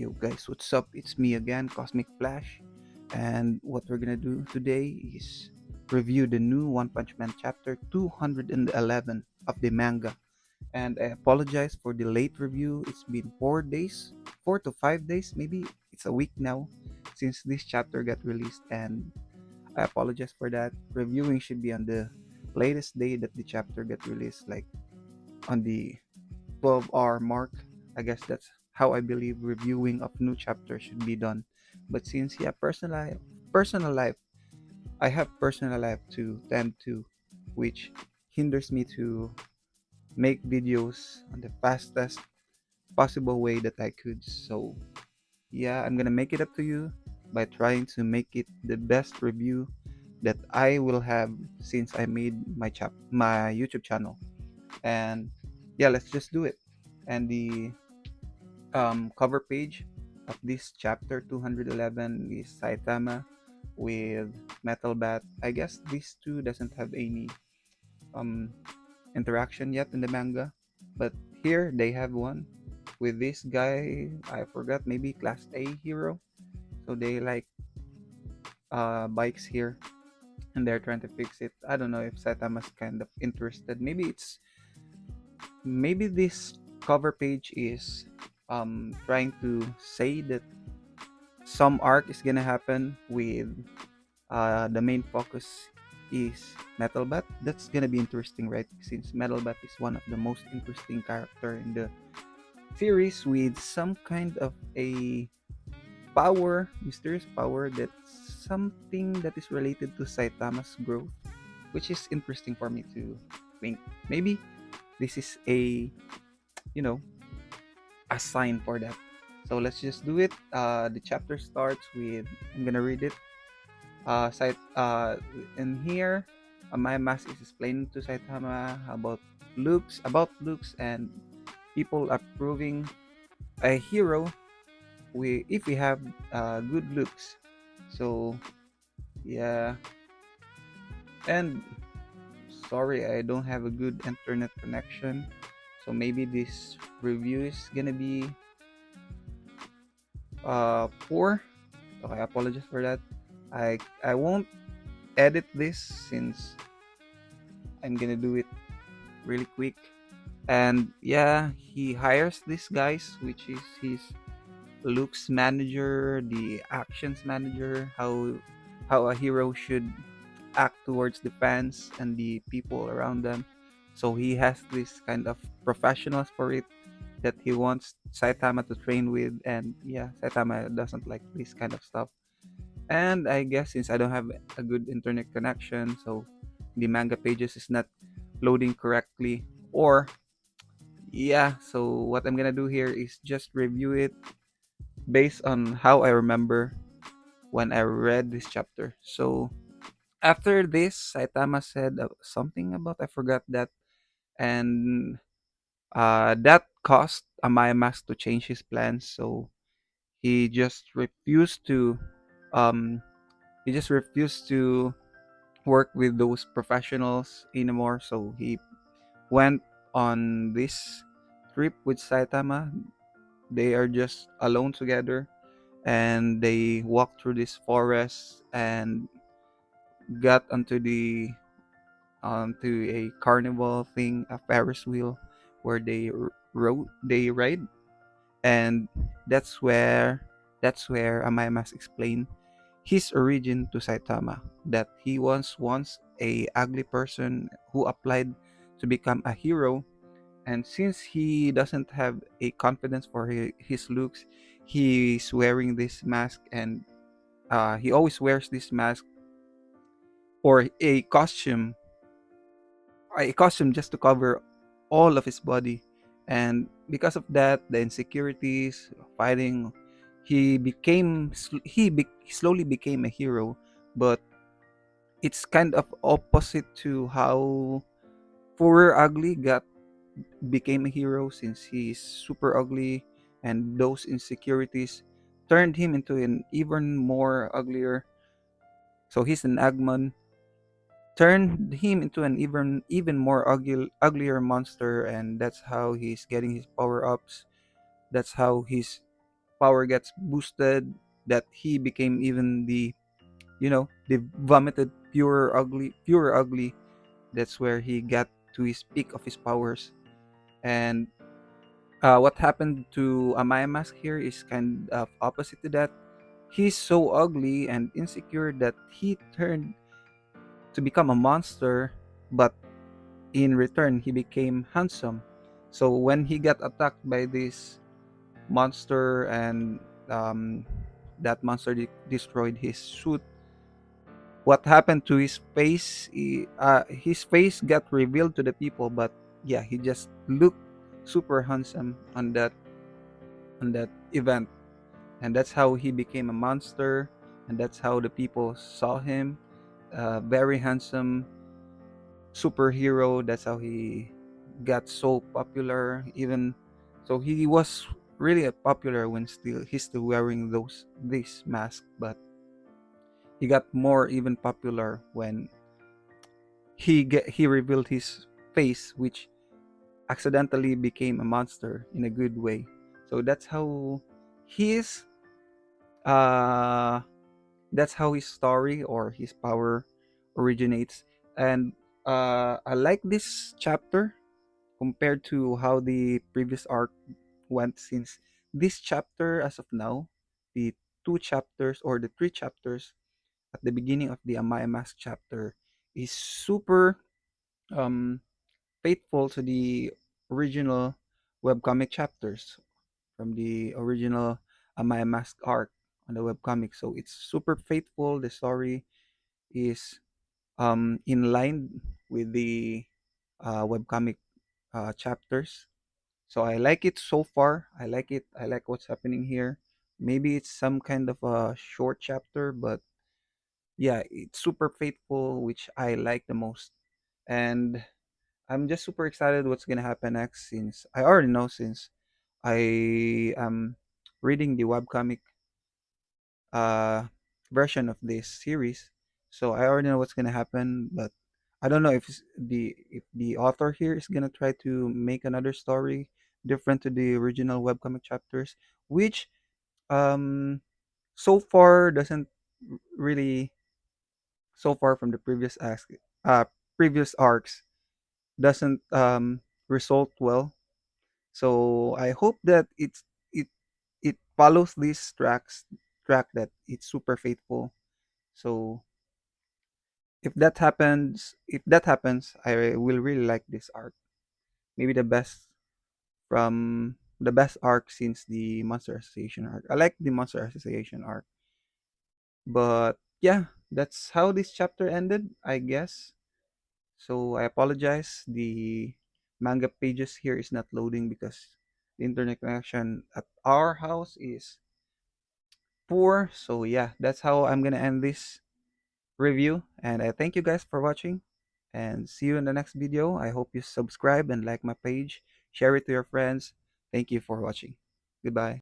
Yo guys, what's up? It's me again, Cosmic Flash, and what we're gonna do today is review the new One Punch Man chapter 211 of the manga. And I apologize for the late review. It's been 4 days, 4 to 5 days, maybe it's a week now since this chapter got released, and I apologize for that. Reviewing should be on the latest day that the chapter got released, like on the 12-hour mark. I guess that's how I believe reviewing of new chapter should be done. But since personal life, I have personal life to tend to, which hinders me to make videos on the fastest possible way that I could. So yeah, I'm gonna make it up to you by trying to make it the best review that I will have since I made my YouTube channel. And yeah, let's just do it. And the cover page of this chapter 211 is Saitama with Metal Bat. I guess these two doesn't have any um interaction yet in the manga, but here they have one with this guy. I forgot, maybe class A hero. So they like bikes here, and they're trying to fix it. I don't know if Saitama's kind of interested. Maybe this cover page is trying to say that some arc is gonna happen with the main focus is Metalbat. That's gonna be interesting, right? Since Metalbat is one of the most interesting character in the series with some kind of a power, mysterious power, that's something that is related to Saitama's growth, which is interesting for me to think. Maybe this is you know, a sign for that. So let's just do it. The chapter starts with, I'm gonna read it. In here, my mask is explaining to Saitama about looks and people approving a hero. If we have good looks, so yeah. And sorry, I don't have a good internet connection, so maybe this review is gonna be poor. So I apologize for that. I won't edit this since I'm gonna do it really quick. And yeah, he hires these guys, which is his looks manager, the actions manager, how a hero should act towards the fans and the people around them. So he has this kind of professionals for it that he wants Saitama to train with, and yeah, Saitama doesn't like this kind of stuff. And I guess since I don't have a good internet connection, so the manga pages is not loading correctly, or yeah, so what I'm gonna do here is just review it based on how I remember when I read this chapter. So after this, Saitama said something about, I forgot that, and that caused Amaya Mask to change his plans. So he just refused to um he just refused to work with those professionals anymore. So he went on this trip with Saitama. They are just alone together, and they walked through this forest and got onto a carnival thing, a Ferris wheel, where they ride, and that's where Amayamas explained his origin to Saitama, that he was once a ugly person who applied to become a hero, and since he doesn't have a confidence for his looks, he's wearing this mask, and he always wears this mask or a costume just to cover all of his body. And because of that, the insecurities, fighting, he slowly became a hero. But it's kind of opposite to how Poor Ugly got became a hero, since he's super ugly, and those insecurities turned him into an even more uglier. So he's an Agmon, turned him into an even more uglier monster, and that's how he's getting his power ups. That's how his power gets boosted, that he became even the vomited pure ugly. That's where he got to his peak of his powers. And what happened to Amaya Mask here is kind of opposite to that. He's so ugly and insecure that he turned to become a monster, but in return he became handsome. So when he got attacked by this monster, and um, that monster destroyed his suit, what happened to his face? His face got revealed to the people, but yeah, he just looked super handsome on that event, and that's how he became a monster, and that's how the people saw him. Very handsome superhero. That's how he got so popular. Even so, he was really popular when still he's still wearing those this mask, but he got more even popular when he revealed his face, which accidentally became a monster in a good way. So his uh that's how his story or his power originates. And I like this chapter compared to how the previous arc went, since this chapter, as of now, the two chapters or the three chapters at the beginning of the Amaya Mask chapter is super um faithful to the original webcomic chapters from the original Amaya Mask arc on the webcomic. So it's super faithful. The story is in line with the webcomic chapters. So I like it so far. I like it. I like what's happening here. Maybe it's some kind of a short chapter, but yeah, it's super faithful, which I like the most. And I'm just super excited what's gonna happen next, since I already know, since I am reading the webcomic uh version of this series. So I already know what's gonna happen, but I don't know if the author here is gonna try to make another story different to the original webcomic chapters, which um so far doesn't really so far from the previous arcs doesn't result well. So I hope that it it follows these track that it's super faithful. So if that happens, I will really like this arc. Maybe the best arc since the Monster Association arc. I like the Monster Association arc. But yeah, that's how this chapter ended, I guess. So I apologize. The manga pages here is not loading because the internet connection at our house is poor. So yeah, that's how I'm gonna end this review. And I thank you guys for watching, and see you in the next video. I hope you subscribe and like my page, share it to your friends. Thank you for watching. Goodbye.